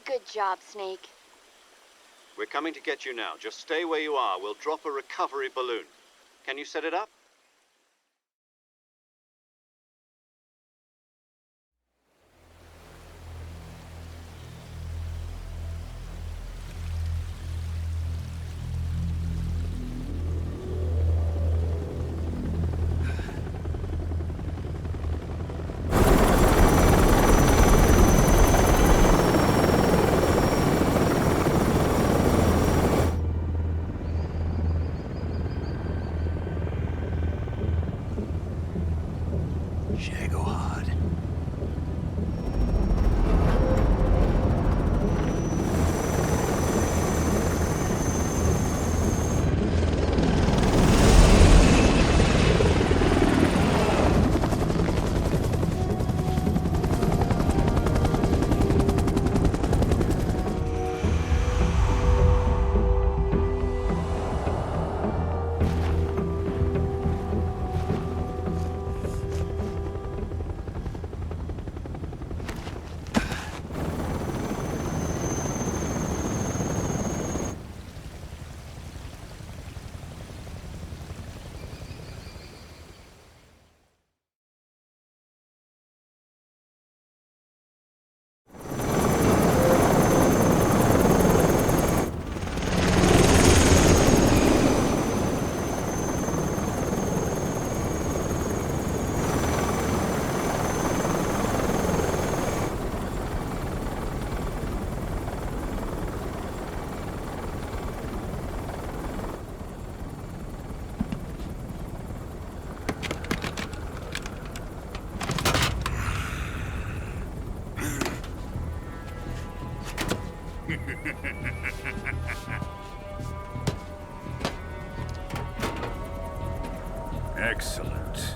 Good job, Snake. We're coming to get you now. Just stay where you are. We'll drop a recovery balloon. Can you set it up? Shagohod. Excellent.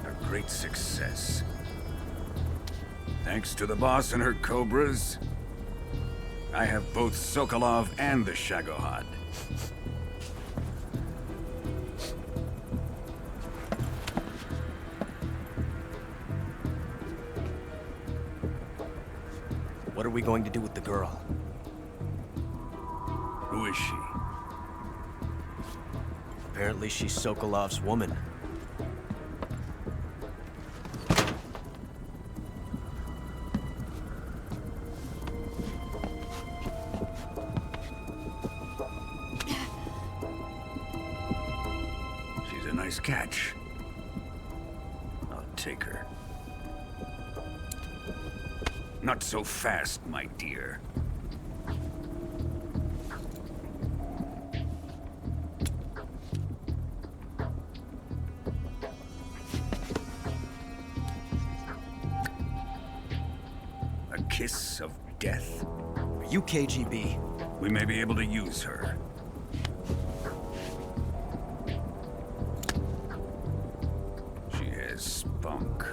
A great success. Thanks to the boss and her cobras, I have both Sokolov and the Shagohod. What are we going to do with the girl? Who is she? Apparently she's Sokolov's woman. She's a nice catch. I'll take her. Not so fast, my dear. A kiss of death? Are you KGB? We may be able to use her. She has spunk.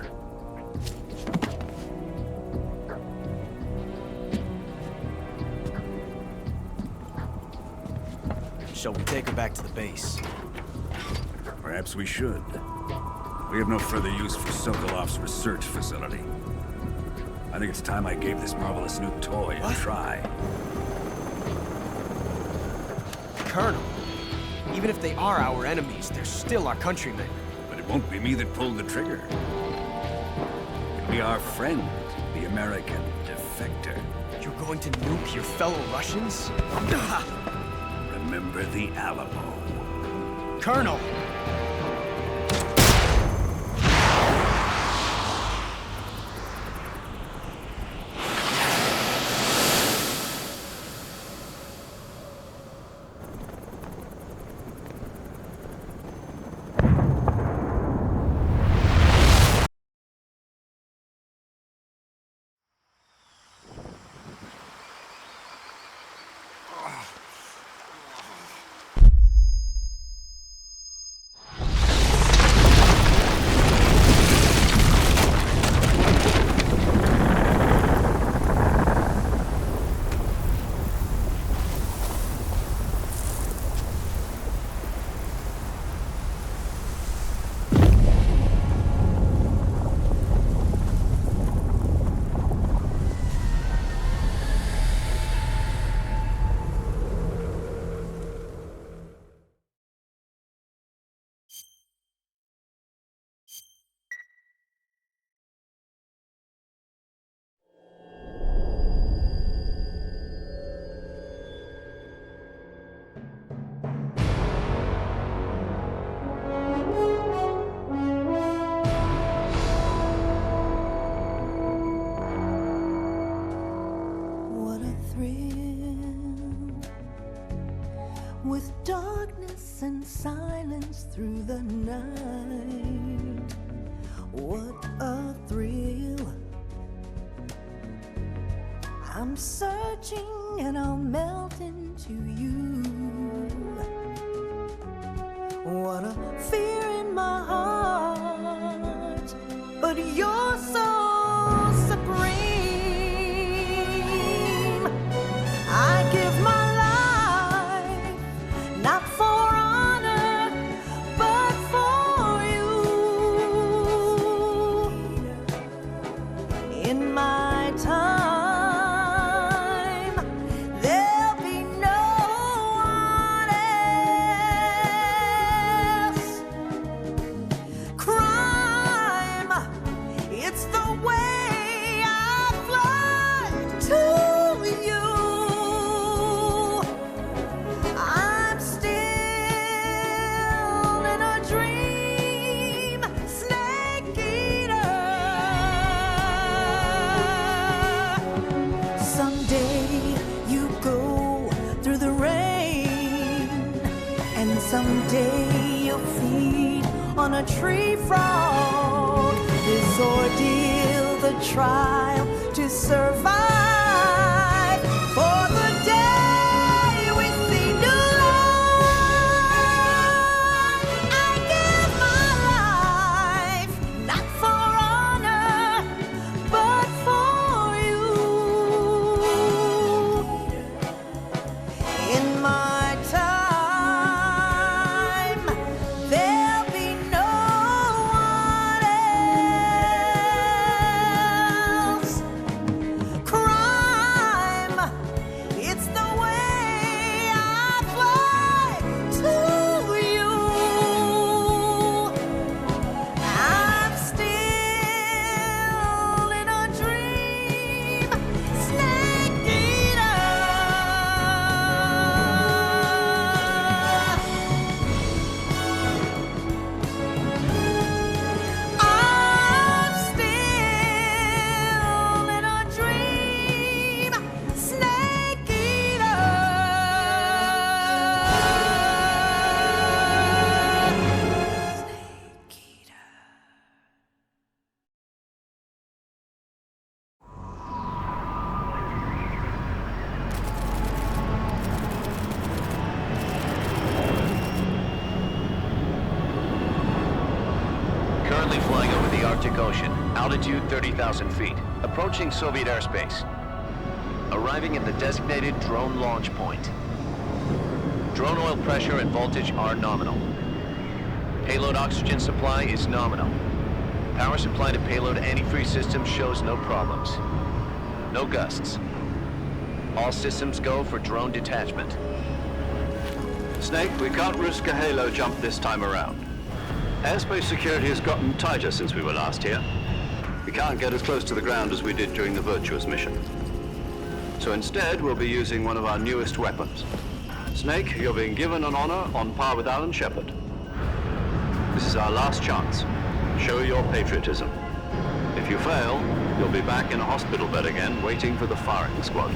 Shall we take her back to the base? Perhaps we should. We have no further use for Sokolov's research facility. I think it's time I gave this marvelous new toy a try. Colonel, even if they are our enemies, they're still our countrymen. But it won't be me that pulled the trigger. It'll be our friend, the American defector. You're going to nuke your fellow Russians? Remember the Alamo. Colonel! With darkness and silence through the night, what a thrill. I'm searching and I'll melt into you. What a fear in my heart, but you're so supreme. I give my not for honor, but for you. In my time, there'll be no one else. Crime, it's the way I fly to you. Someday you'll feed on a tree frog. This ordeal, the trial to survive. For the day we see new life, I give my life, not for honor, but for you. In my time, Currently flying over the Arctic Ocean, altitude 30,000 feet, approaching Soviet airspace. Arriving at the designated drone launch point. Drone oil pressure and voltage are nominal. Payload oxygen supply is nominal. Power supply to payload antifreeze system shows no problems. No gusts. All systems go for drone detachment. Snake, we can't risk a halo jump this time around. Airspace security has gotten tighter since we were last here. We can't get as close to the ground as we did during the Virtuous mission. So instead, we'll be using one of our newest weapons. Snake, you're being given an honor on par with Alan Shepard. This is our last chance. Show your patriotism. If you fail, you'll be back in a hospital bed again, waiting for the firing squad.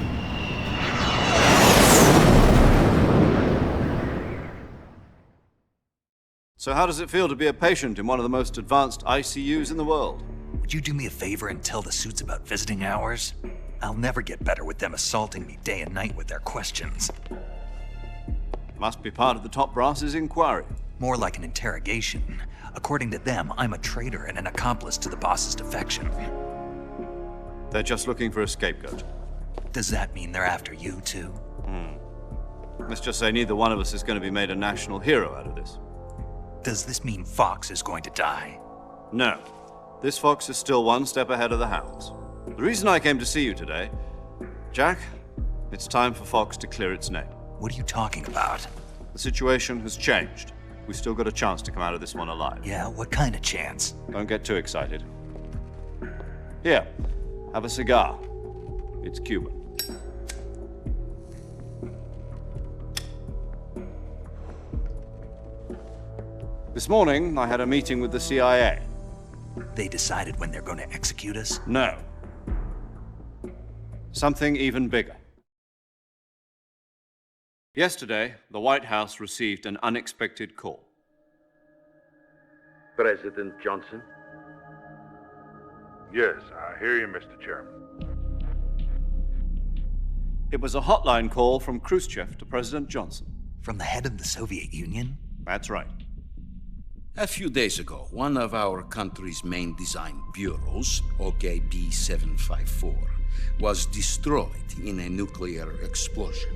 So how does it feel to be a patient in one of the most advanced ICUs in the world? Would you do me a favor and tell the suits about visiting hours? I'll never get better with them assaulting me day and night with their questions. Must be part of the top brass's inquiry. More like an interrogation. According to them, I'm a traitor and an accomplice to the boss's defection. They're just looking for a scapegoat. Does that mean they're after you, too? Let's just say neither one of us is going to be made a national hero out of this. Does this mean Fox is going to die? No. This fox is still one step ahead of the hounds. The reason I came to see you today, Jack, it's time for Fox to clear its name. What are you talking about? The situation has changed. We've still got a chance to come out of this one alive. Yeah, what kind of chance? Don't get too excited. Here, have a cigar. It's Cuban. This morning, I had a meeting with the CIA. They decided when they're going to execute us? No. Something even bigger. Yesterday, the White House received an unexpected call. President Johnson? Yes, I hear you, Mr. Chairman. It was a hotline call from Khrushchev to President Johnson. From the head of the Soviet Union? That's right. A few days ago, one of our country's main design bureaus, OKB 754, was destroyed in a nuclear explosion.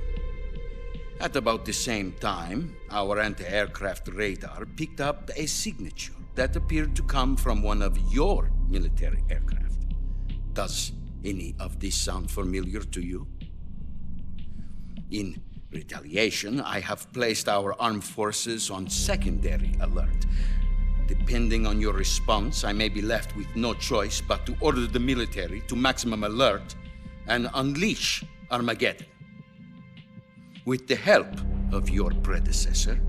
At about the same time, our anti-aircraft radar picked up a signature that appeared to come from one of your military aircraft. Does any of this sound familiar to you? In retaliation, I have placed our armed forces on secondary alert. Depending on your response, I may be left with no choice but to order the military to maximum alert and unleash Armageddon. With the help of your predecessor,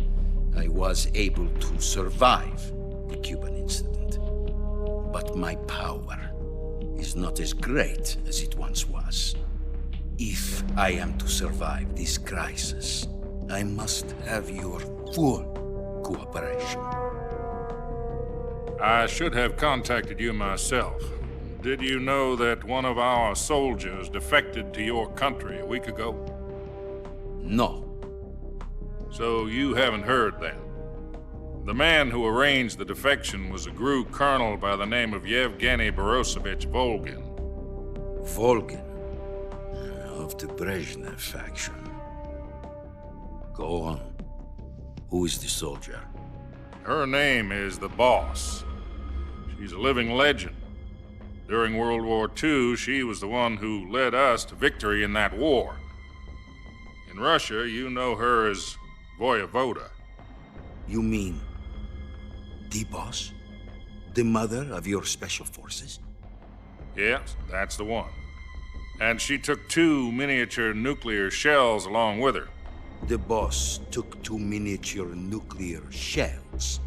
I was able to survive the Cuban incident. But my power is not as great as it once was. If I am to survive this crisis, I must have your full cooperation. I should have contacted you myself. Did you know that one of our soldiers defected to your country a week ago? No. So you haven't heard then. The man who arranged the defection was a GRU colonel by the name of Yevgeny Borosovich Volgin. Volgin, of the Brezhnev faction. Go on. Who is the soldier? Her name is the Boss. She's a living legend. During World War II, she was the one who led us to victory in that war. In Russia, you know her as Voyevoda. You mean the Boss? The mother of your special forces? Yes, that's the one. And she took 2 miniature nuclear shells along with her. The Boss took 2 miniature nuclear shells.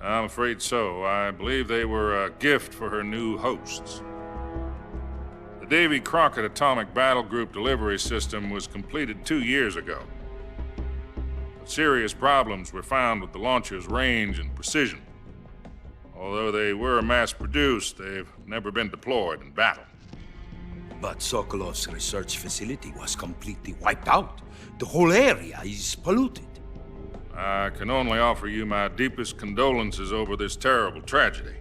I'm afraid so. I believe they were a gift for her new hosts. The Davy Crockett Atomic Battle Group delivery system was completed 2 years ago. But serious problems were found with the launcher's range and precision. Although they were mass-produced, they've never been deployed in battle. But Sokolov's research facility was completely wiped out. The whole area is polluted. I can only offer you my deepest condolences over this terrible tragedy.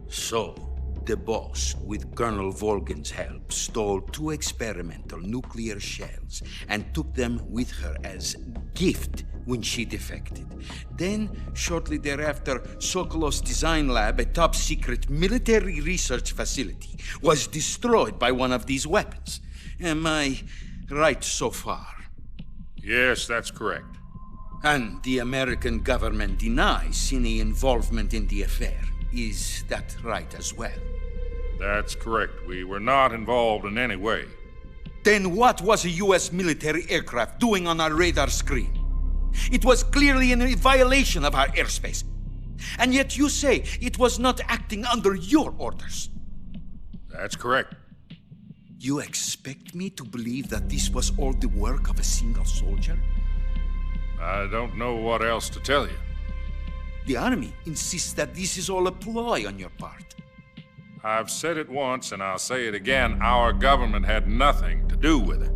So, the Boss, with Colonel Volgin's help, stole 2 experimental nuclear shells and took them with her as gift when she defected. Then, shortly thereafter, Sokolov's design lab, a top-secret military research facility, was destroyed by one of these weapons. Am I right so far? Yes, that's correct. And the American government denies any involvement in the affair. Is that right as well? That's correct. We were not involved in any way. Then what was a US military aircraft doing on our radar screen? It was clearly in violation of our airspace. And yet you say it was not acting under your orders. That's correct. You expect me to believe that this was all the work of a single soldier? I don't know what else to tell you. The army insists that this is all a ploy on your part. I've said it once and I'll say it again. Our government had nothing to do with it.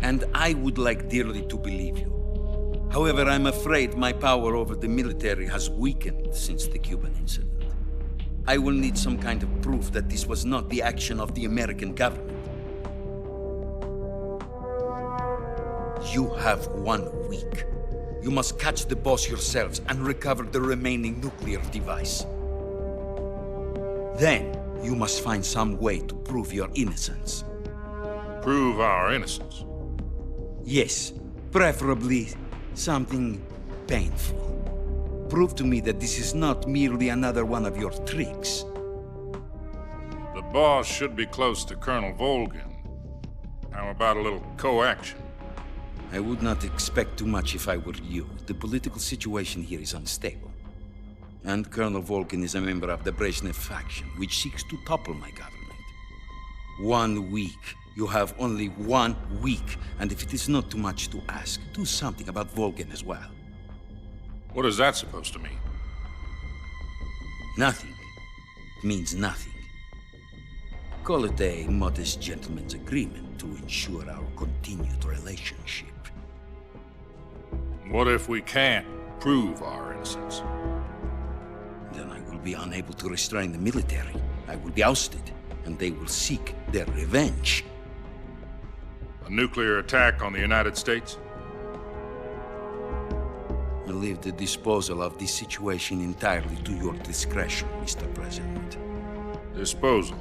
And I would like dearly to believe you. However, I'm afraid my power over the military has weakened since the Cuban incident. I will need some kind of proof that this was not the action of the American government. You have 1 week. You must catch the boss yourselves and recover the remaining nuclear device. Then, you must find some way to prove your innocence. Prove our innocence. Yes, preferably something painful. Prove to me that this is not merely another one of your tricks. The boss should be close to Colonel Volgin. How about a little coaction? I would not expect too much if I were you. The political situation here is unstable. And Colonel Volgin is a member of the Brezhnev faction, which seeks to topple my government. 1 week. You have only 1 week. And if it is not too much to ask, do something about Volgin as well. What is that supposed to mean? Nothing. It means nothing. Call it a modest gentleman's agreement to ensure our continued relationship. What if we can't prove our innocence? Then I will be unable to restrain the military. I will be ousted, and they will seek their revenge. A nuclear attack on the United States? I leave the disposal of this situation entirely to your discretion, Mr. President. Disposal,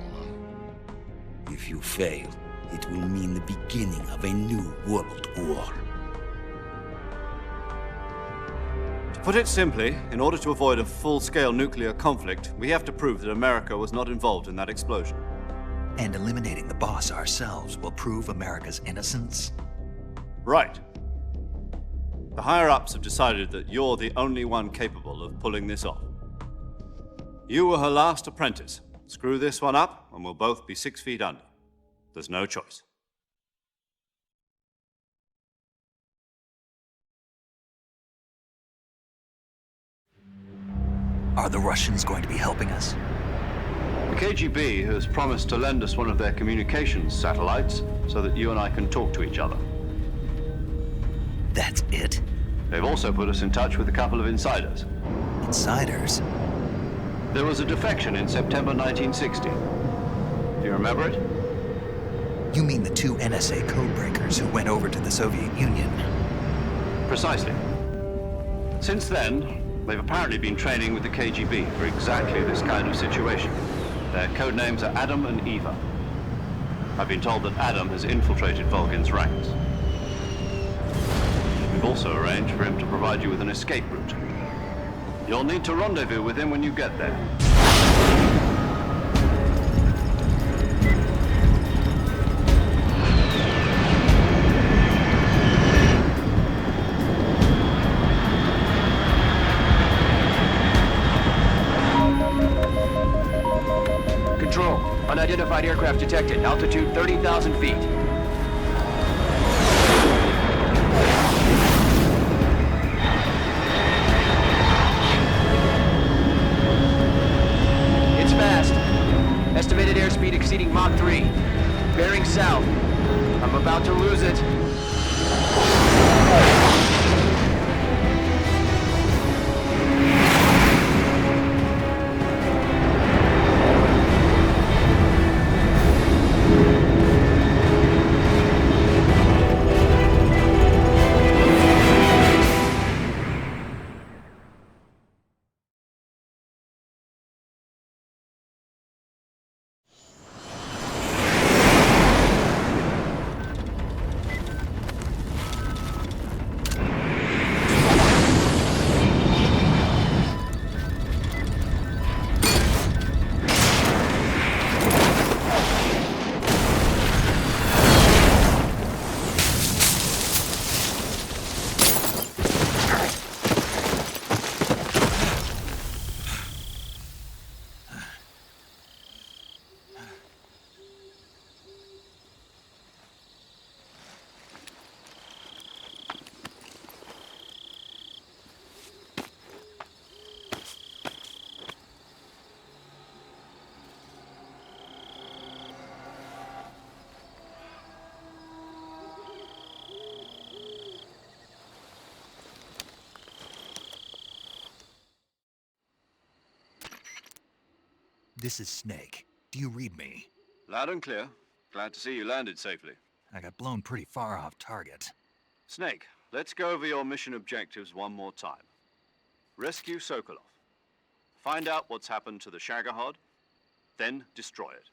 If you fail, it will mean the beginning of a new world war. To put it simply, in order to avoid a full-scale nuclear conflict, we have to prove that America was not involved in that explosion. And eliminating the boss ourselves will prove America's innocence? Right. The higher-ups have decided that you're the only one capable of pulling this off. You were her last apprentice. Screw this one up, and we'll both be 6 feet under. There's no choice. Are the Russians going to be helping us? The KGB has promised to lend us one of their communications satellites so that you and I can talk to each other. That's it? They've also put us in touch with a couple of insiders. Insiders? There was a defection in September 1960. Do you remember it? You mean the 2 NSA codebreakers who went over to the Soviet Union? Precisely. Since then, they've apparently been training with the KGB for exactly this kind of situation. Their code names are Adam and Eva. I've been told that Adam has infiltrated Volgin's ranks. We've also arranged for him to provide you with an escape route. You'll need to rendezvous with him when you get there. Control, unidentified aircraft detected. Altitude 30,000 feet. It's fast. Estimated airspeed exceeding Mach 3. Bearing south. I'm about to lose it. This is Snake. Do you read me? Loud and clear. Glad to see you landed safely. I got blown pretty far off target. Snake, let's go over your mission objectives one more time. Rescue Sokolov. Find out what's happened to the Shagohod, then destroy it.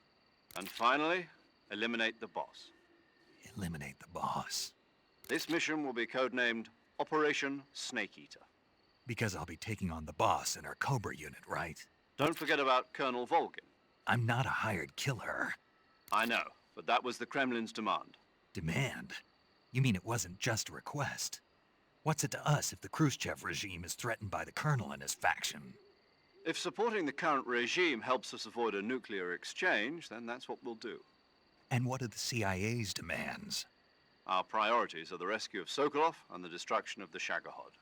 And finally, eliminate the boss. Eliminate the boss. This mission will be codenamed Operation Snake Eater. Because I'll be taking on the boss in our Cobra unit, right? Don't forget about Colonel Volgin. I'm not a hired killer. I know, but that was the Kremlin's demand. Demand? You mean it wasn't just a request? What's it to us if the Khrushchev regime is threatened by the Colonel and his faction? If supporting the current regime helps us avoid a nuclear exchange, then that's what we'll do. And what are the CIA's demands? Our priorities are the rescue of Sokolov and the destruction of the Shagohod.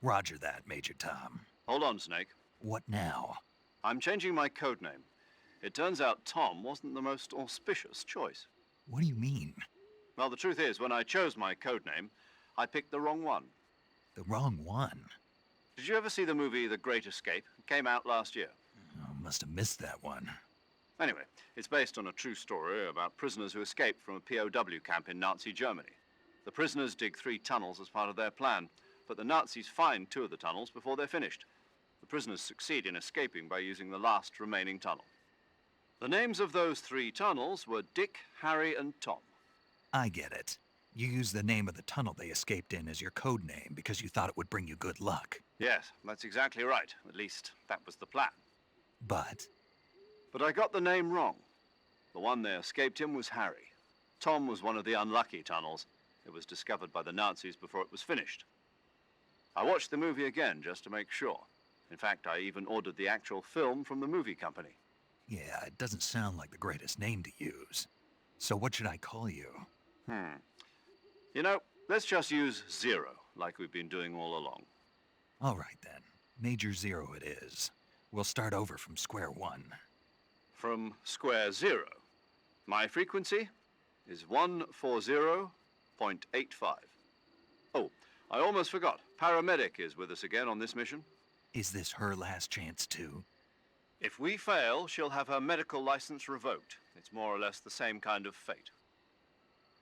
Roger that, Major Tom. Hold on, Snake. What now? I'm changing my codename. It turns out Tom wasn't the most auspicious choice. What do you mean? Well, the truth is, when I chose my codename, I picked the wrong one. The wrong one? Did you ever see the movie The Great Escape? It came out last year. Oh, must have missed that one. Anyway, it's based on a true story about prisoners who escaped from a POW camp in Nazi Germany. The prisoners dig 3 tunnels as part of their plan, but the Nazis find 2 of the tunnels before they're finished. The prisoners succeed in escaping by using the last remaining tunnel. The names of those 3 tunnels were Dick, Harry, and Tom. I get it. You used the name of the tunnel they escaped in as your code name because you thought it would bring you good luck. Yes, that's exactly right. At least, that was the plan. But But I got the name wrong. The one they escaped in was Harry. Tom was one of the unlucky tunnels. It was discovered by the Nazis before it was finished. I watched the movie again just to make sure. In fact, I even ordered the actual film from the movie company. yeah, it doesn't sound like the greatest name to use. So what should I call you? You know, let's just use Zero, like we've been doing all along. All right then. Major Zero it is. We'll start over from square one. From square 0. My frequency is 140.85. Oh, I almost forgot. Paramedic is with us again on this mission. Is this her last chance too? If we fail, she'll have her medical license revoked. It's more or less the same kind of fate.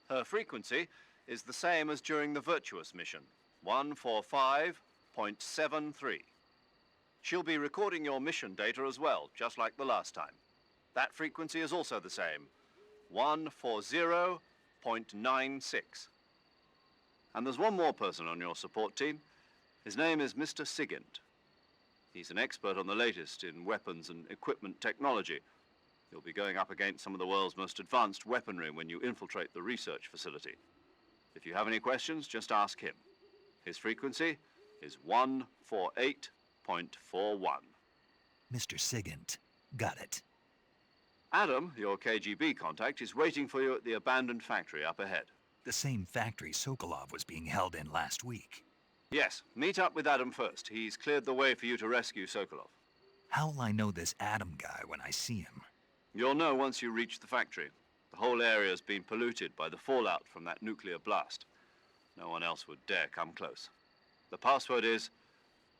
Her frequency is the same as during the Virtuous mission, 145.73. She'll be recording your mission data as well, just like the last time. That frequency is also the same, 140.96. And there's one more person on your support team. His name is Mr. Sigint. He's an expert on the latest in weapons and equipment technology. You'll be going up against some of the world's most advanced weaponry when you infiltrate the research facility. If you have any questions, just ask him. His frequency is 148.41. Mr. Sigint. Got it. Adam, your KGB contact, is waiting for you at the abandoned factory up ahead. The same factory Sokolov was being held in last week. Yes, meet up with Adam first. He's cleared the way for you to rescue Sokolov. How will I know this Adam guy when I see him? You'll know once you reach the factory. The whole area's been polluted by the fallout from that nuclear blast. No one else would dare come close. The password is,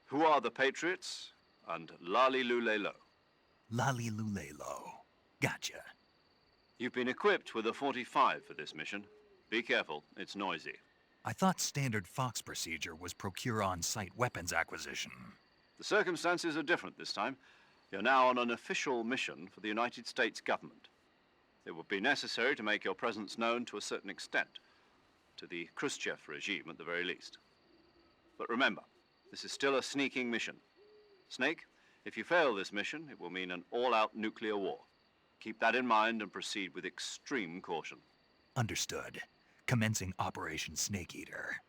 "Who are the Patriots?" and "Lali Lule Lo." Lali Lulelo. Gotcha. You've been equipped with a 45 for this mission. Be careful, it's noisy. I thought standard Fox procedure was procure on-site weapons acquisition. The circumstances are different this time. You're now on an official mission for the United States government. It would be necessary to make your presence known to a certain extent, to the Khrushchev regime at the very least. But remember, this is still a sneaking mission. Snake, if you fail this mission, it will mean an all-out nuclear war. Keep that in mind and proceed with extreme caution. Understood. Commencing Operation Snake Eater.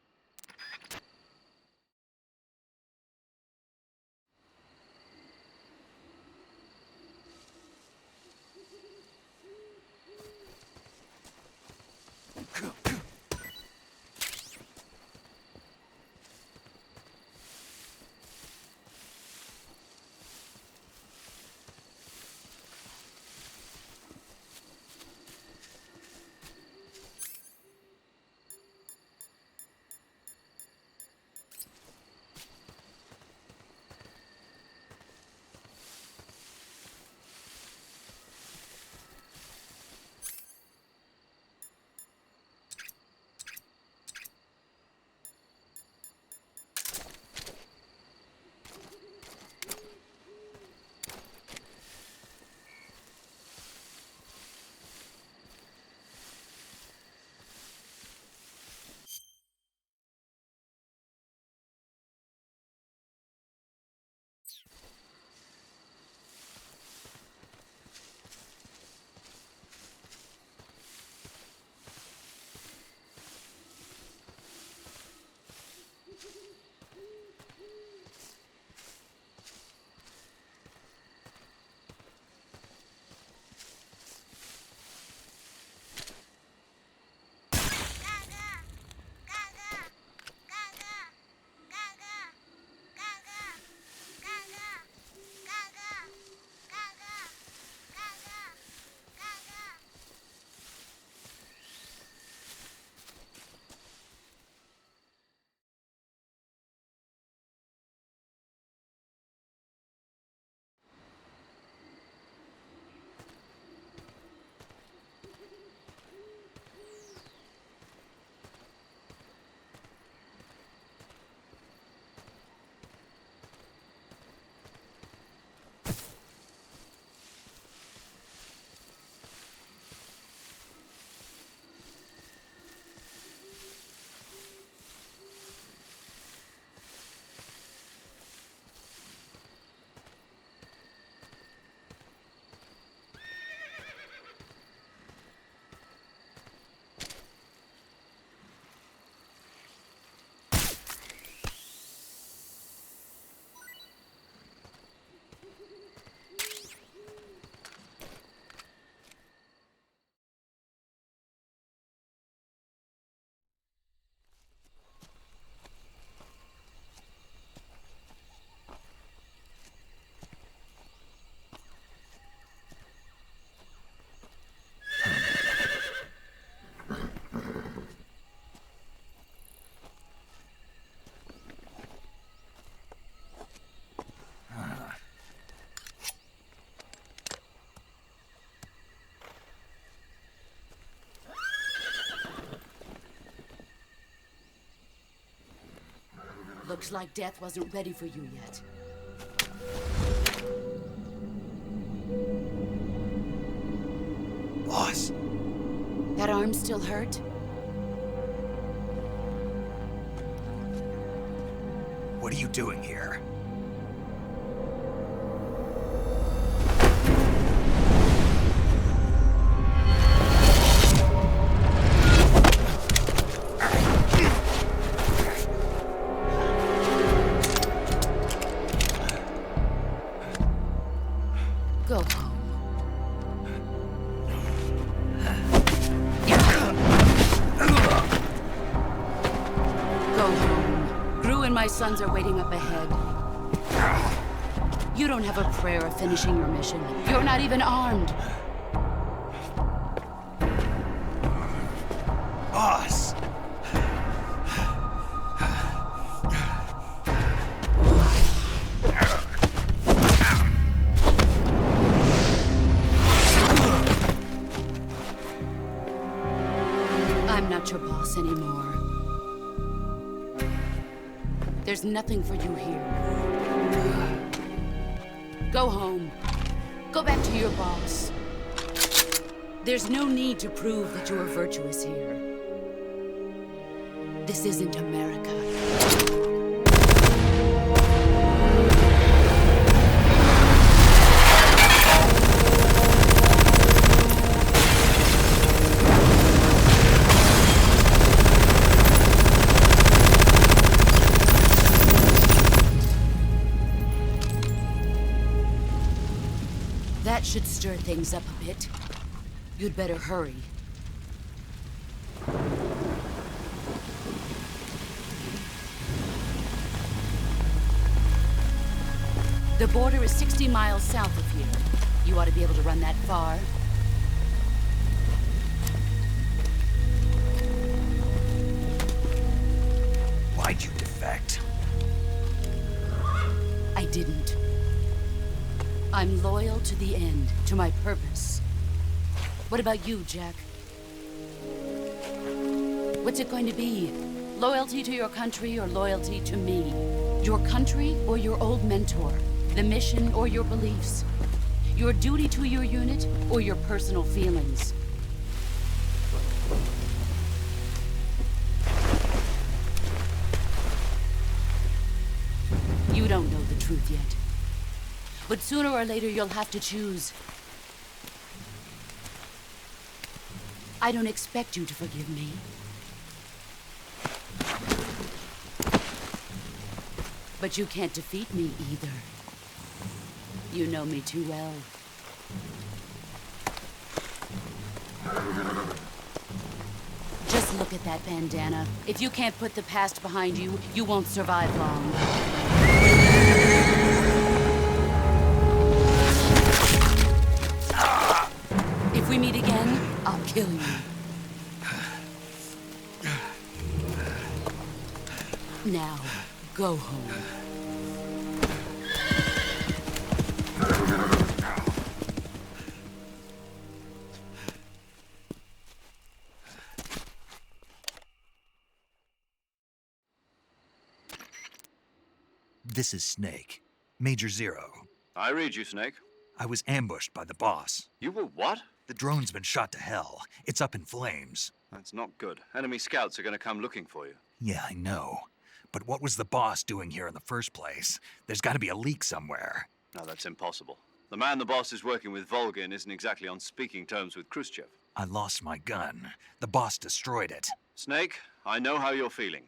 Looks like death wasn't ready for you yet. Boss. That arm still hurt? What are you doing here? Go home. Go home. Gru and my sons are waiting up ahead. You don't have a prayer of finishing your mission. You're not even armed. Boss! I'm not your boss anymore. There's nothing for you here. Go home. Go back to your boss. There's no need to prove that you are virtuous here. This isn't America. That should stir things up a bit. You'd better hurry. The border is 60 miles south of here. You ought to be able to run that far. Why'd you defect? I didn't. I'm loyal to the end, to my purpose. What about you, Jack? What's it going to be? Loyalty to your country or loyalty to me? Your country or your old mentor? The mission or your beliefs? Your duty to your unit or your personal feelings? You don't know the truth yet. But sooner or later, you'll have to choose. I don't expect you to forgive me. But you can't defeat me either. You know me too well. Just look at that bandana. If you can't put the past behind you, you won't survive long. If we meet again, I'll kill you. Now, go home. This is Snake. Major Zero. I read you, Snake. I was ambushed by the boss. You were what? The drone's been shot to hell. It's up in flames. That's not good. Enemy scouts are going to come looking for you. Yeah, I know. But what was the boss doing here in the first place? There's got to be a leak somewhere. No, that's impossible. The man the boss is working with, Volgin, isn't exactly on speaking terms with Khrushchev. I lost my gun. The boss destroyed it. Snake, I know how you're feeling.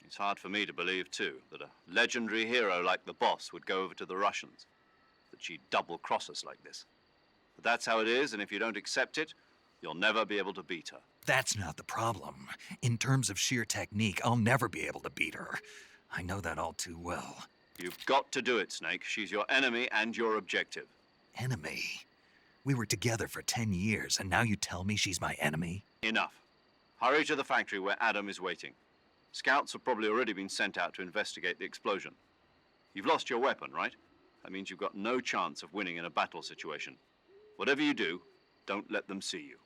It's hard for me to believe, too, that a legendary hero like the boss would go over to the Russians. That she'd double-cross us like this. But that's how it is, and if you don't accept it, you'll never be able to beat her. That's not the problem. In terms of sheer technique, I'll never be able to beat her. I know that all too well. You've got to do it, Snake. She's your enemy and your objective. Enemy? We were together for 10 years, and now you tell me she's my enemy? Enough. Hurry to the factory where Adam is waiting. Scouts have probably already been sent out to investigate the explosion. You've lost your weapon, right? That means you've got no chance of winning in a battle situation. Whatever you do, don't let them see you.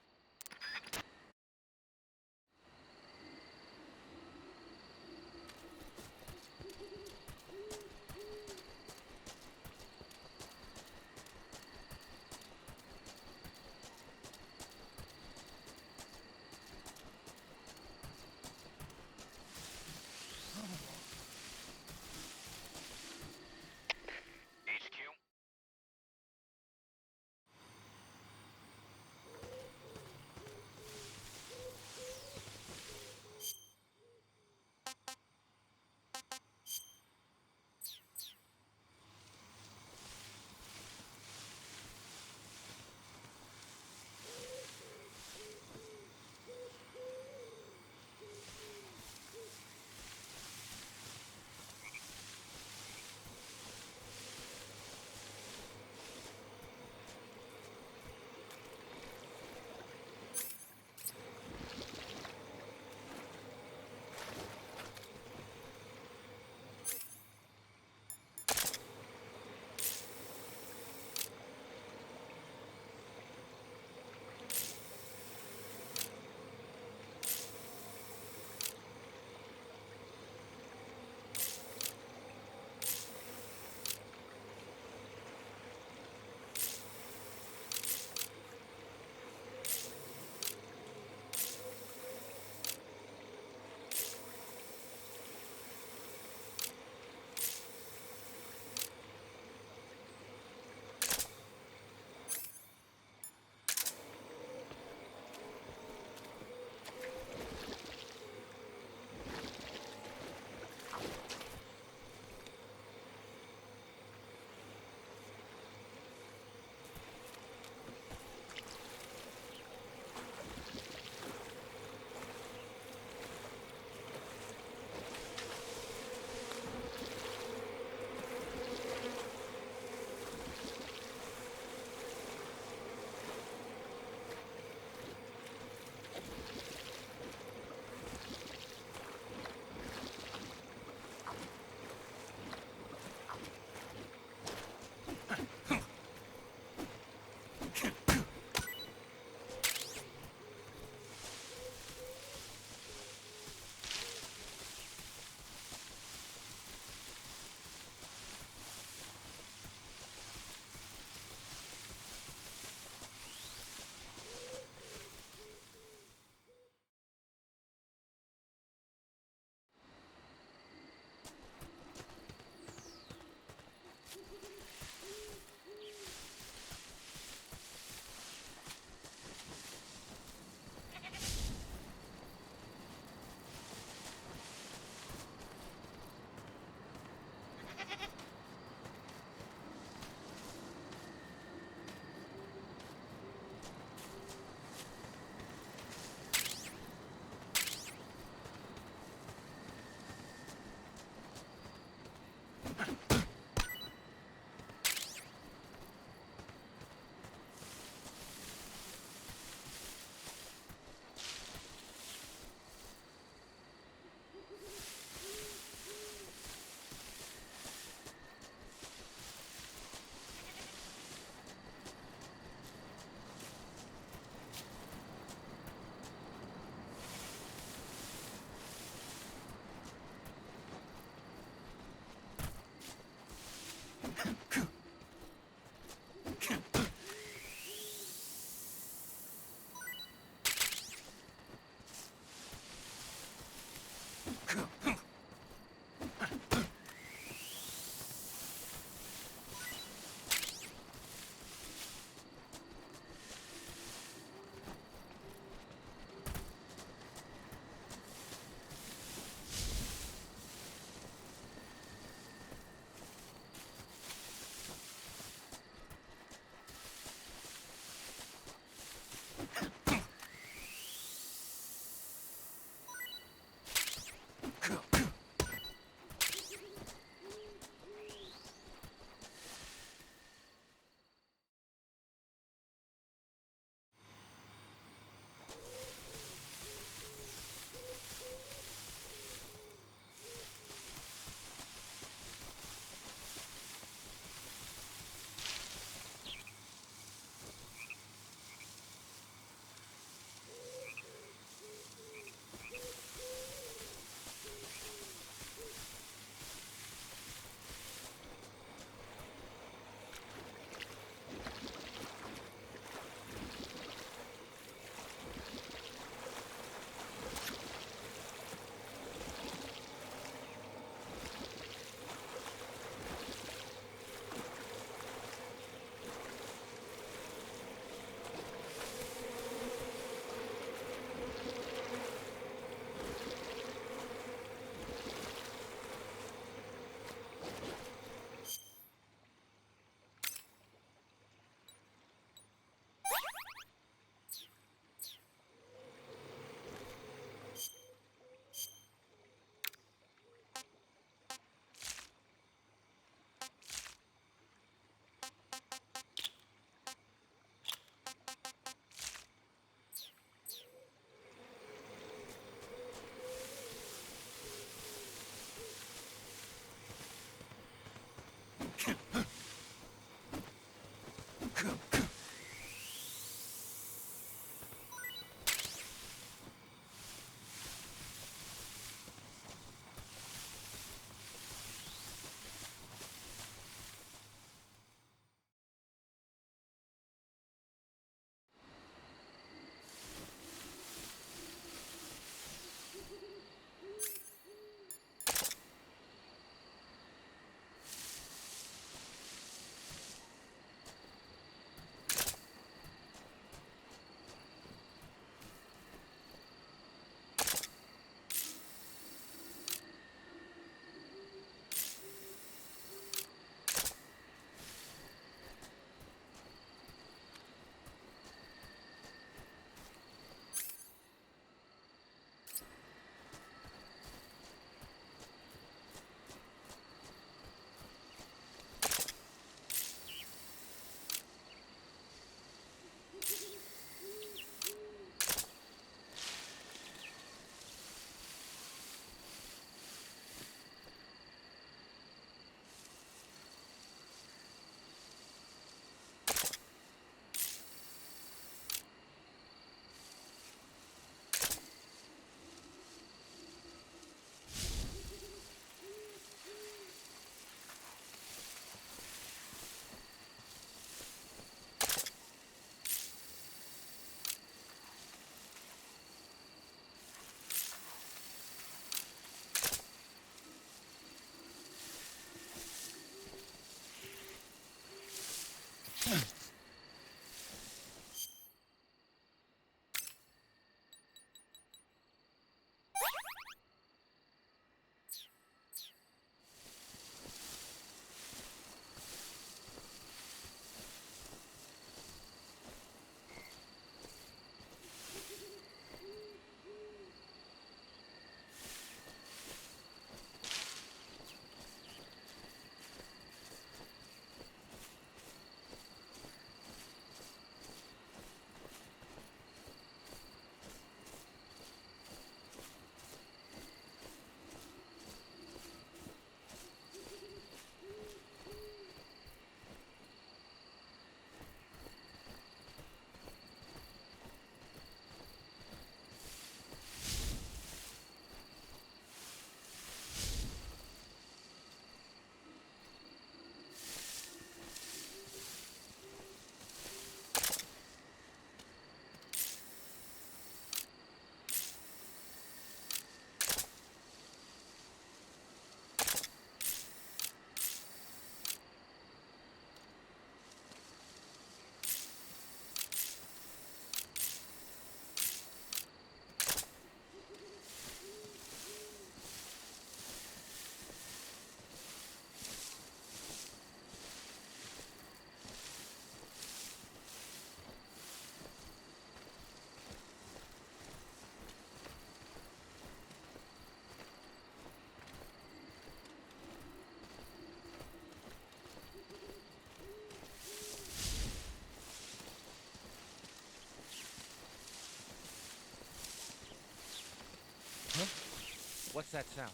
What's that sound?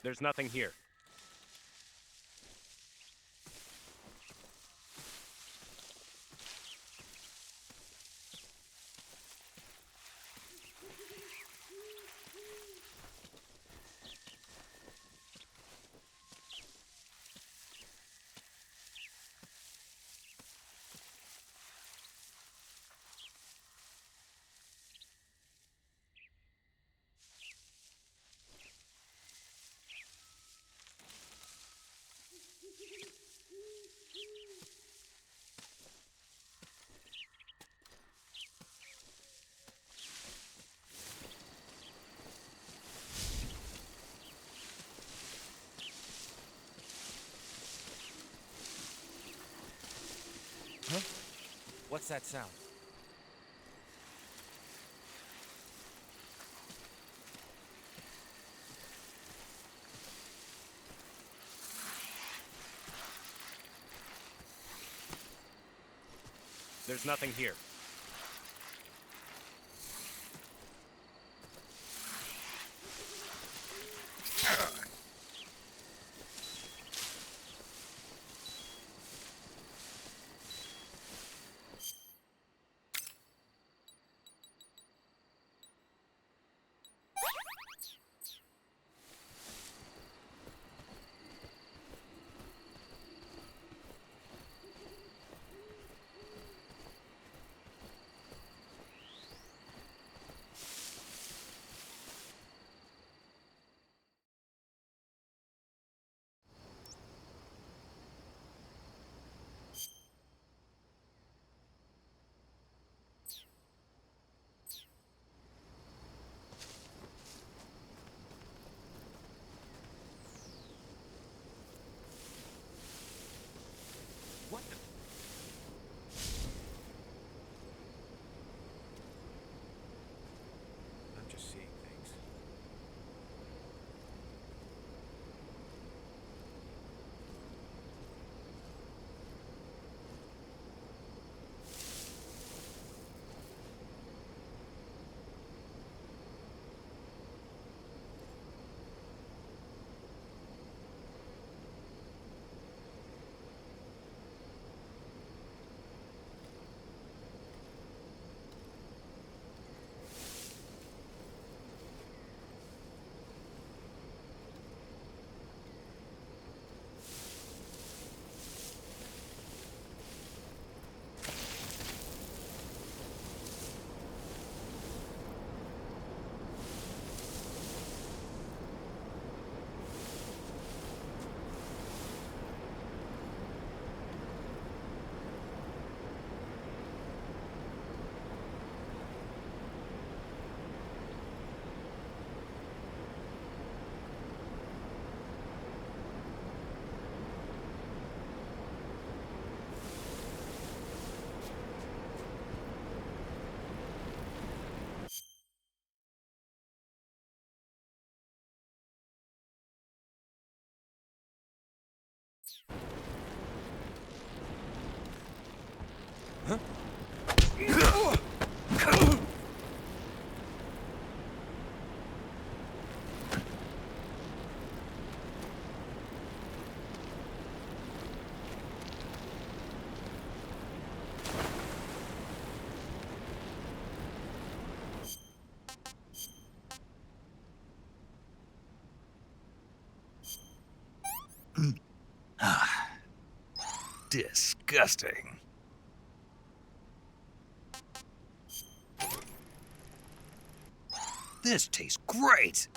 There's nothing here. Huh? What's that sound? There's nothing here. What the? I'm just seeing things. Huh? Disgusting. This tastes great!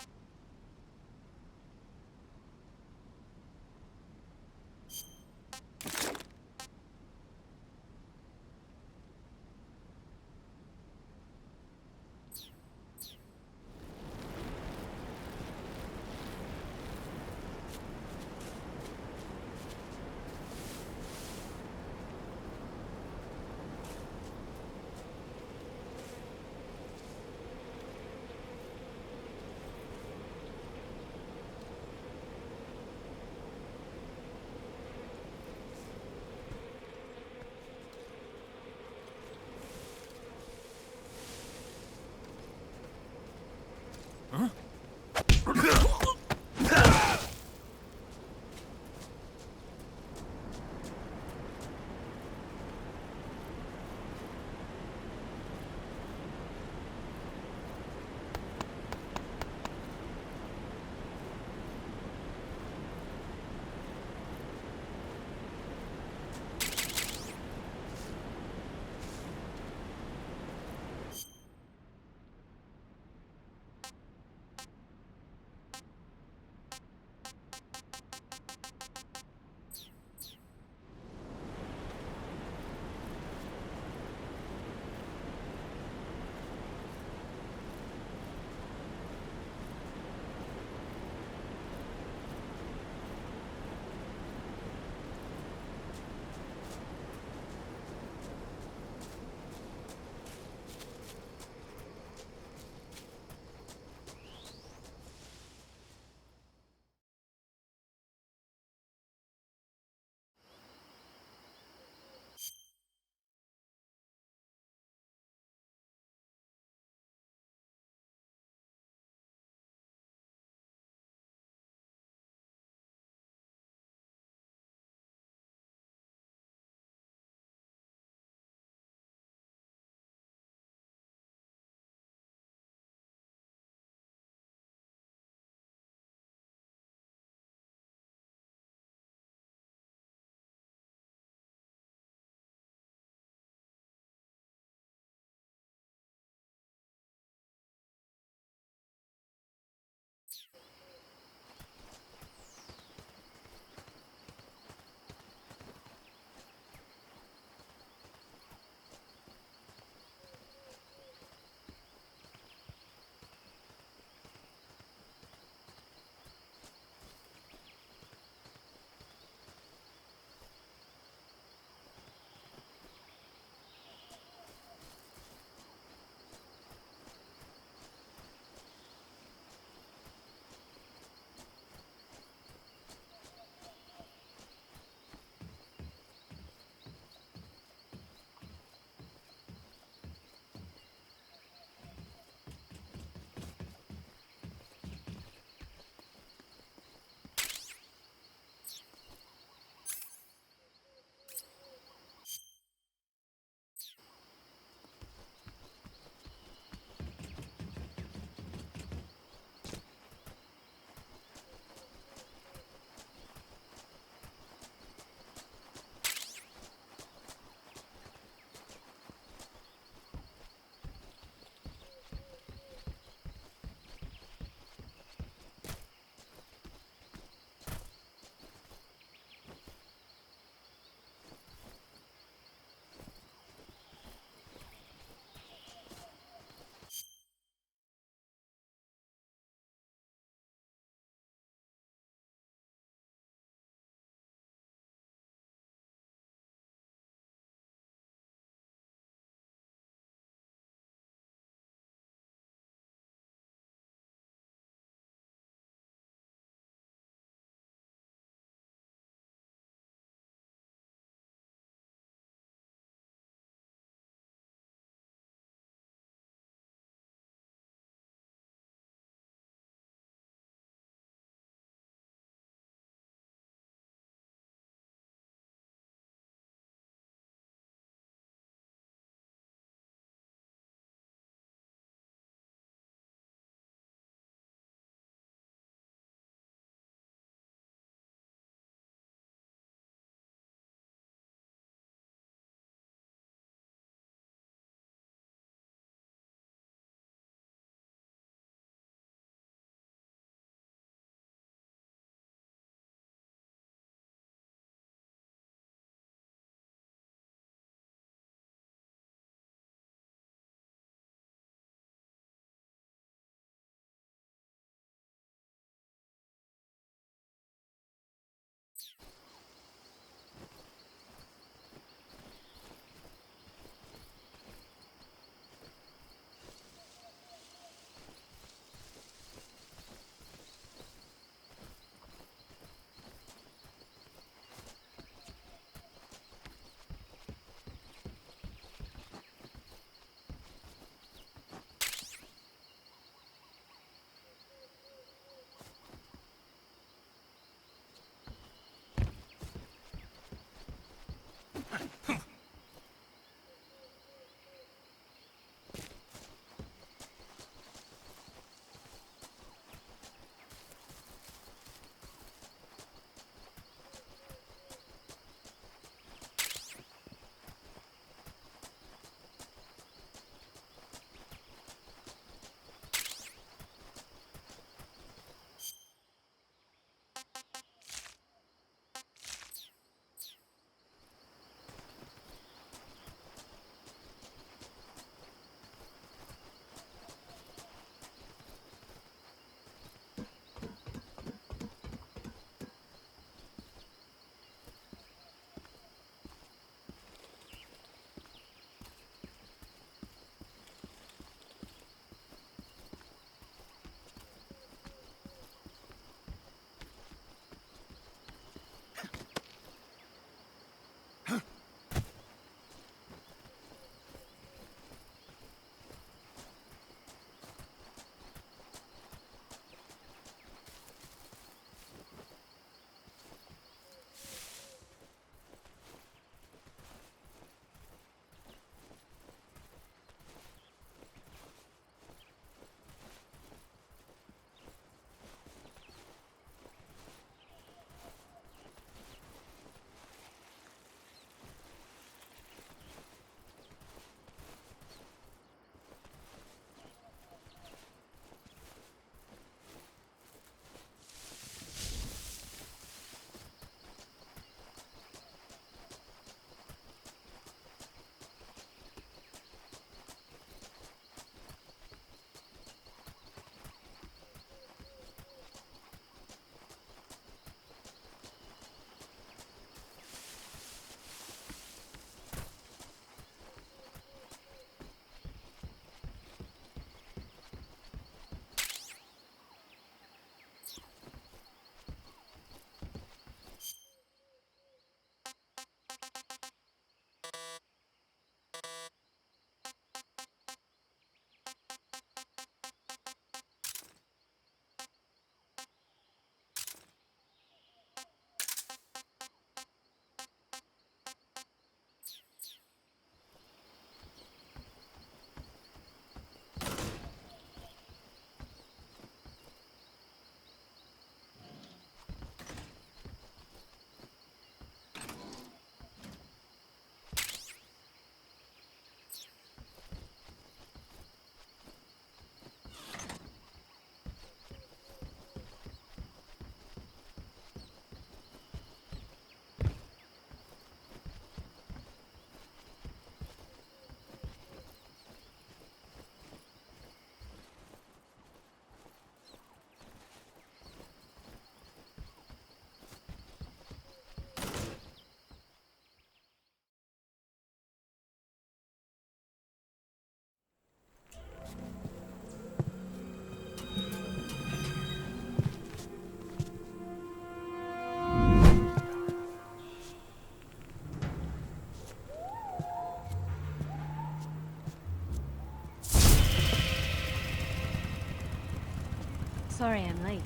Sorry I'm late.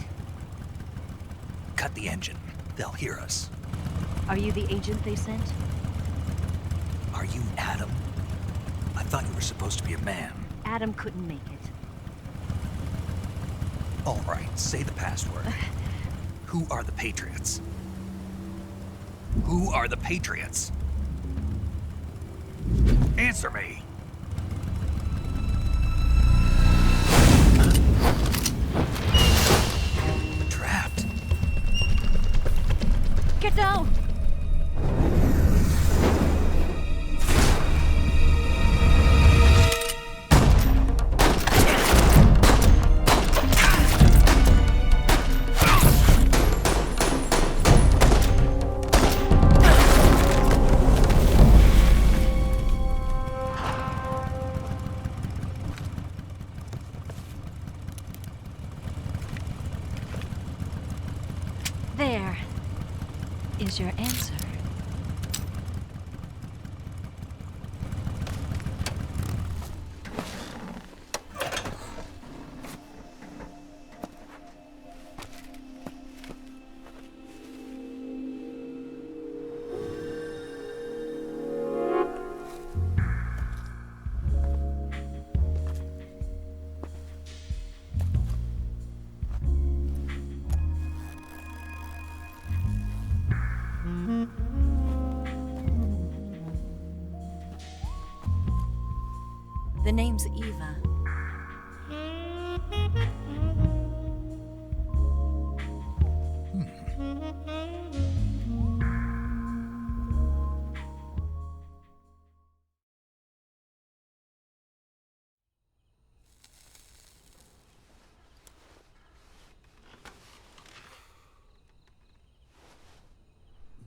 Cut the engine. They'll hear us. Are you the agent they sent? Are you Adam? I thought you were supposed to be a man. Adam couldn't make it. All right, say the password. Who are the Patriots? Who are the Patriots? Answer me! Trapped. Get down! There is your answer. The name's Eva.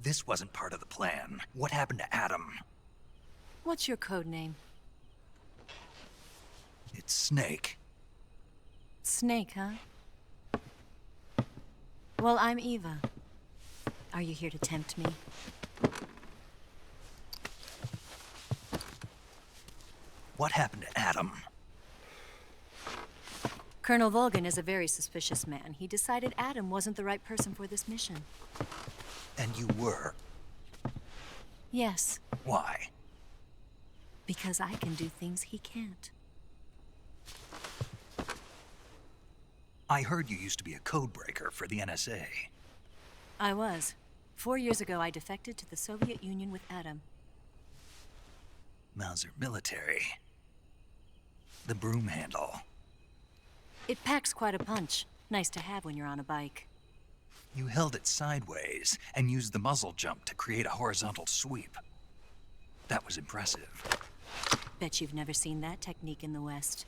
This wasn't part of the plan. What happened to Adam? What's your code name? It's Snake. Snake, huh? Well, I'm Eva. Are you here to tempt me? What happened to Adam? Colonel Volgin is a very suspicious man. He decided Adam wasn't the right person for this mission. And you were? Yes. Why? Because I can do things he can't. I heard you used to be a codebreaker for the NSA. I was. 4 years ago, I defected to the Soviet Union with Adam. Mauser military. The broom handle. It packs quite a punch. Nice to have when you're on a bike. You held it sideways and used the muzzle jump to create a horizontal sweep. That was impressive. Bet you've never seen that technique in the West.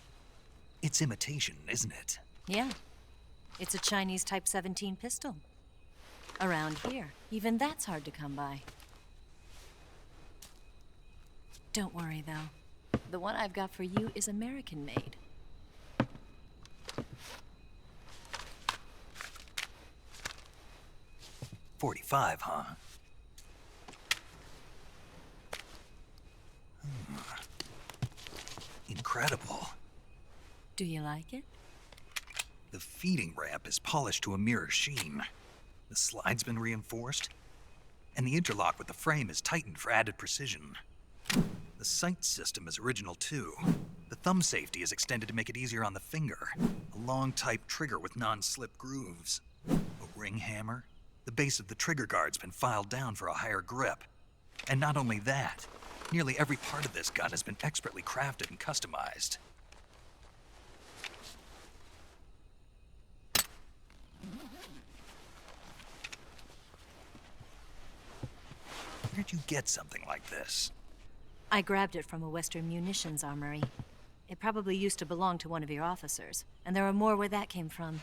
It's imitation, isn't it? Yeah. It's a Chinese Type 17 pistol. Around here, even that's hard to come by. Don't worry, though. The one I've got for you is American-made. .45, huh? Incredible. Do you like it? The feeding ramp is polished to a mirror sheen. The slide's been reinforced, and the interlock with the frame is tightened for added precision. The sight system is original too. The thumb safety is extended to make it easier on the finger. A long type trigger with non-slip grooves. A ring hammer. The base of the trigger guard's been filed down for a higher grip. And not only that, nearly every part of this gun has been expertly crafted and customized. Where'd you get something like this? I grabbed it from a Western munitions armory. It probably used to belong to one of your officers, and there are more where that came from.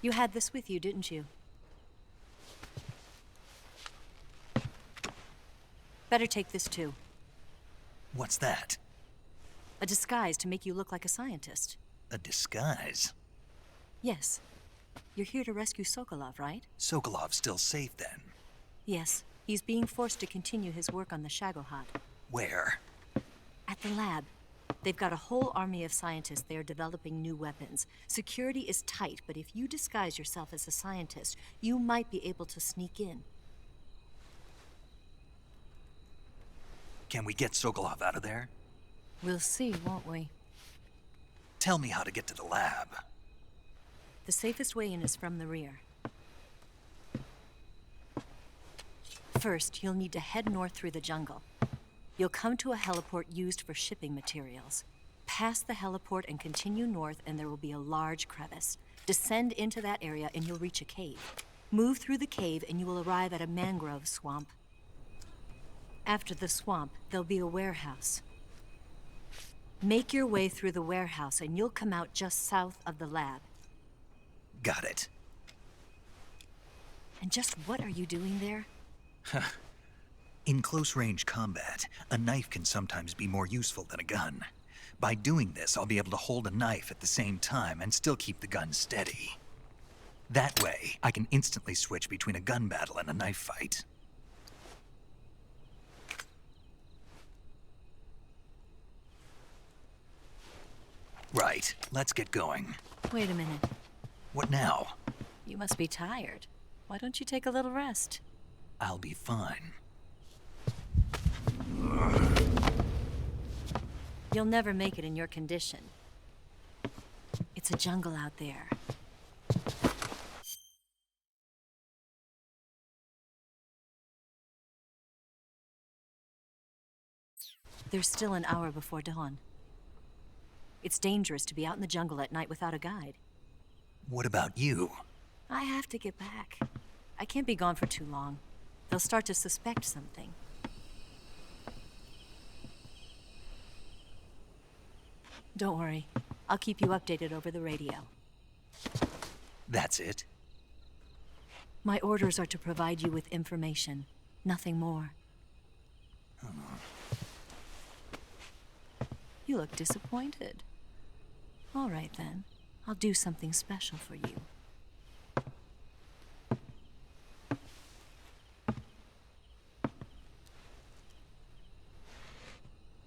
You had this with you, didn't you? Better take this too. What's that? A disguise to make you look like a scientist. A disguise? Yes. You're here to rescue Sokolov, right? Sokolov's still safe then? Yes. He's being forced to continue his work on the Shagohod. Where? At the lab. They've got a whole army of scientists there developing new weapons. Security is tight, but if you disguise yourself as a scientist, you might be able to sneak in. Can we get Sokolov out of there? We'll see, won't we? Tell me how to get to the lab. The safest way in is from the rear. First, you'll need to head north through the jungle. You'll come to a heliport used for shipping materials. Pass the heliport and continue north, and there will be a large crevice. Descend into that area and you'll reach a cave. Move through the cave and you will arrive at a mangrove swamp. After the swamp, there'll be a warehouse. Make your way through the warehouse and you'll come out just south of the lab. Got it. And just what are you doing there? In close-range combat, a knife can sometimes be more useful than a gun. By doing this, I'll be able to hold a knife at the same time and still keep the gun steady. That way, I can instantly switch between a gun battle and a knife fight. Right, let's get going. Wait a minute. What now? You must be tired. Why don't you take a little rest? I'll be fine. You'll never make it in your condition. It's a jungle out there. There's still an hour before dawn. It's dangerous to be out in the jungle at night without a guide. What about you? I have to get back. I can't be gone for too long. They'll start to suspect something. Don't worry. I'll keep you updated over the radio. That's it? My orders are to provide you with information. Nothing more. You look disappointed. All right, then. I'll do something special for you.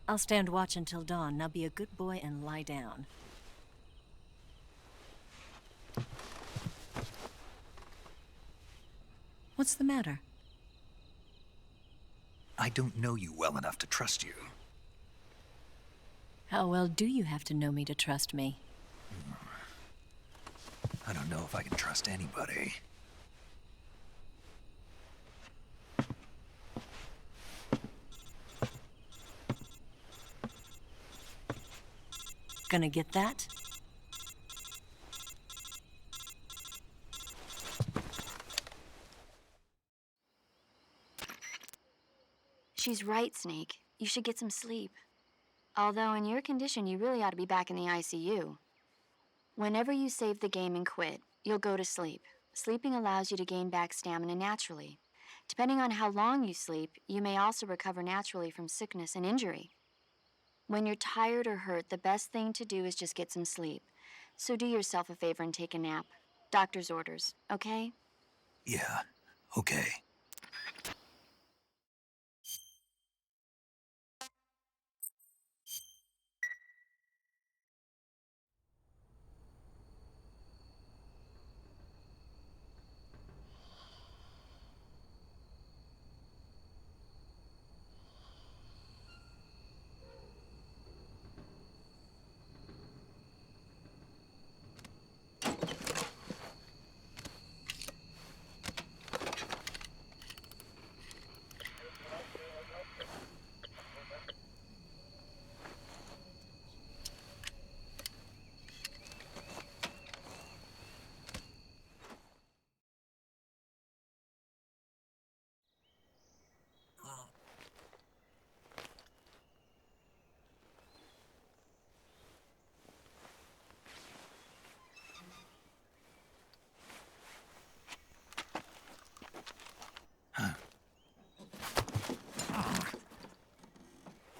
I'll stand watch until dawn. Now be a good boy and lie down. What's the matter? I don't know you well enough to trust you. How well do you have to know me to trust me? I don't know if I can trust anybody. Gonna get that? She's right, Snake. You should get some sleep. Although in your condition, you really ought to be back in the ICU. Whenever you save the game and quit, you'll go to sleep. Sleeping allows you to gain back stamina naturally. Depending on how long you sleep, you may also recover naturally from sickness and injury. When you're tired or hurt, the best thing to do is just get some sleep. So do yourself a favor and take a nap. Doctor's orders, okay? Yeah, okay.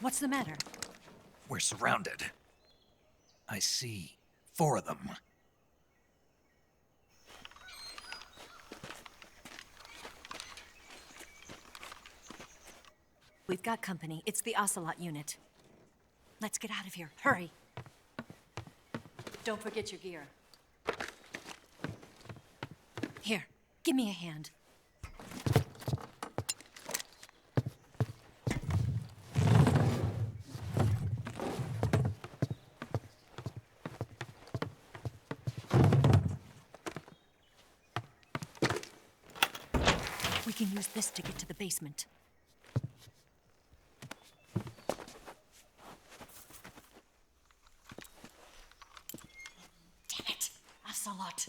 What's the matter? We're surrounded. I see 4 of them. We've got company. It's the Ocelot unit. Let's get out of here. Hurry. Don't forget your gear. Here, give me a hand. We can use this to get to the basement. Damn it! Ocelot.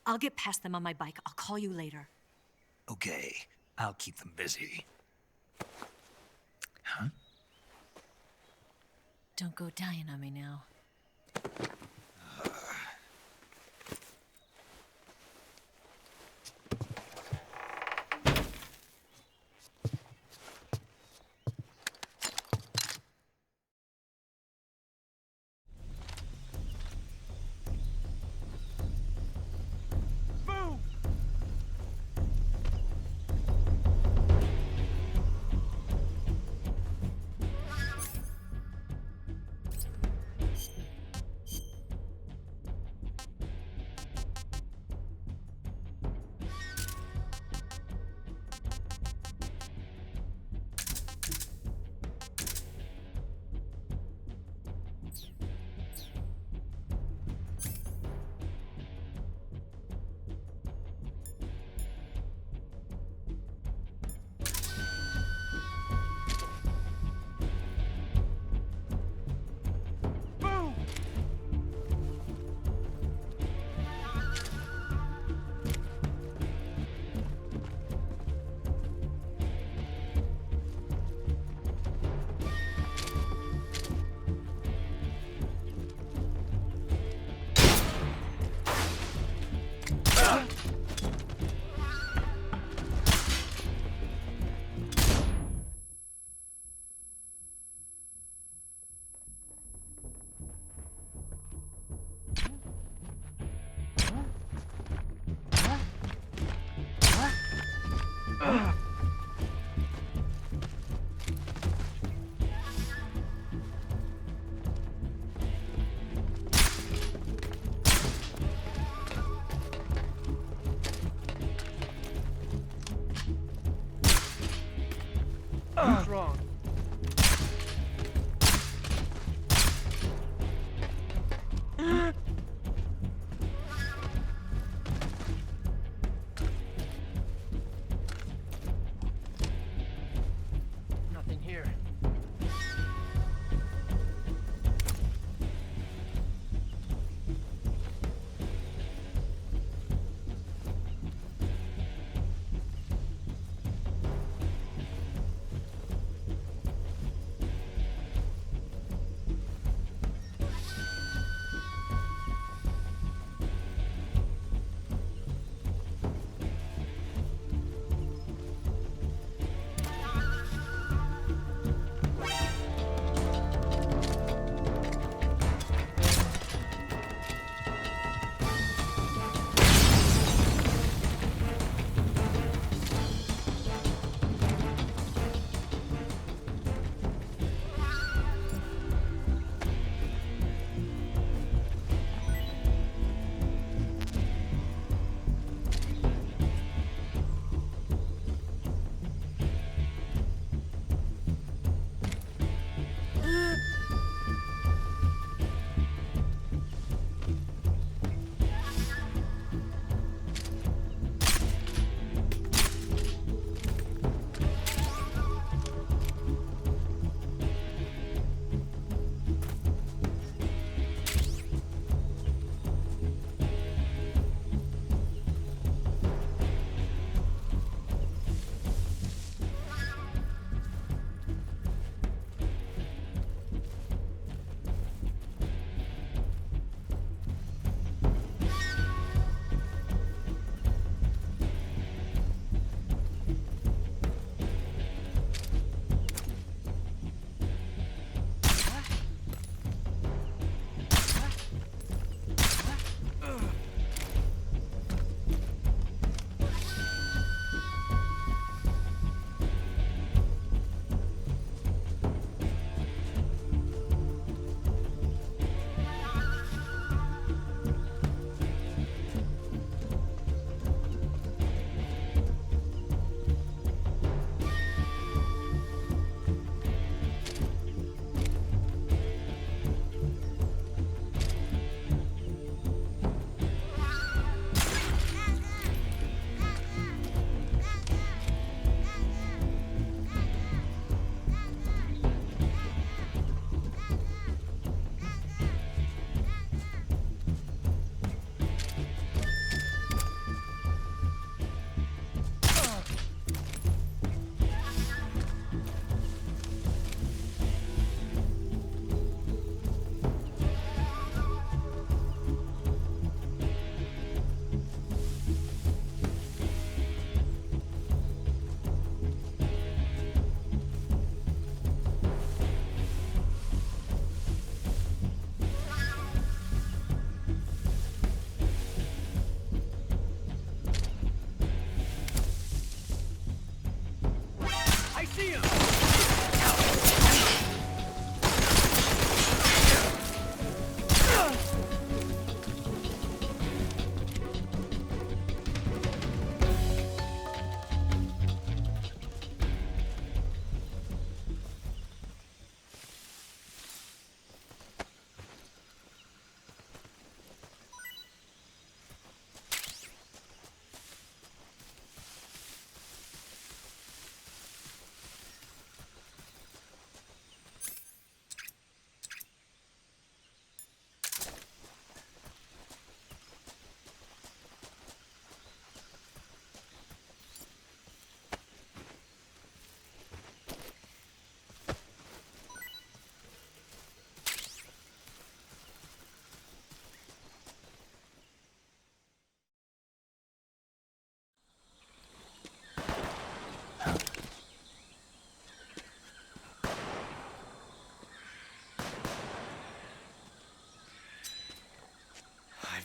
I'll get past them on my bike. I'll call you later. Okay, I'll keep them busy. Huh? Don't go dying on me now.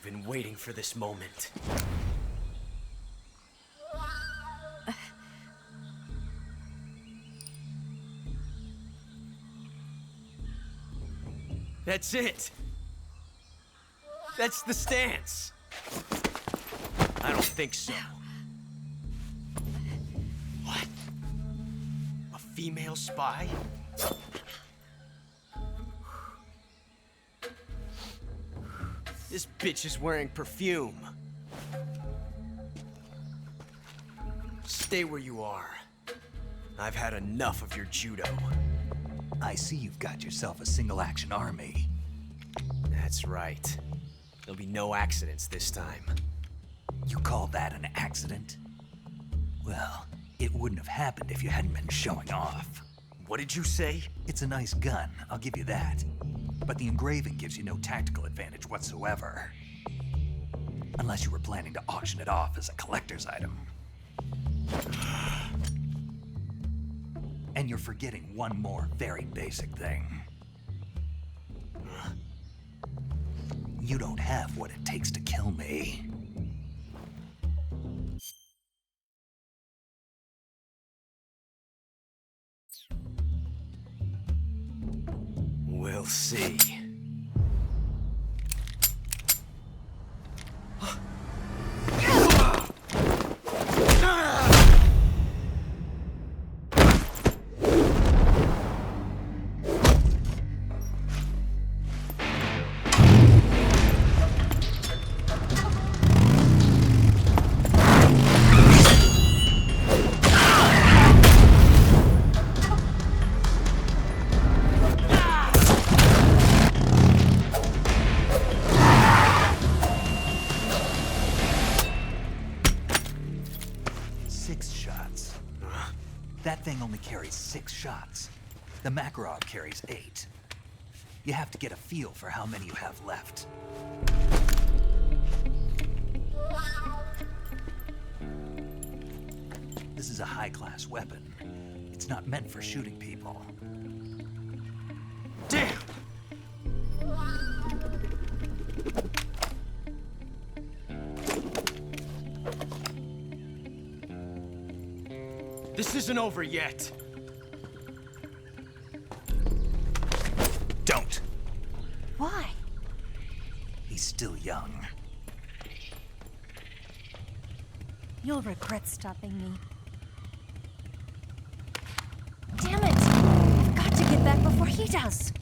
I've been waiting for this moment. That's it! That's the stance! I don't think so. What? A female spy? This bitch is wearing perfume. Stay where you are. I've had enough of your judo. I see you've got yourself a single-action army. That's right. There'll be no accidents this time. You call that an accident? Well, it wouldn't have happened if you hadn't been showing off. What did you say? It's a nice gun, I'll give you that. But the engraving gives you no tactical advantage whatsoever. Unless you were planning to auction it off as a collector's item. And you're forgetting one more very basic thing. You don't have what it takes to kill me. We'll see. That thing only carries 6 shots. The Makarov carries 8. You have to get a feel for how many you have left. This is a high-class weapon. It's not meant for shooting people. Damn! This isn't over yet. Don't. Why? He's still young. You'll regret stopping me. Damn it! I've got to get back before he does.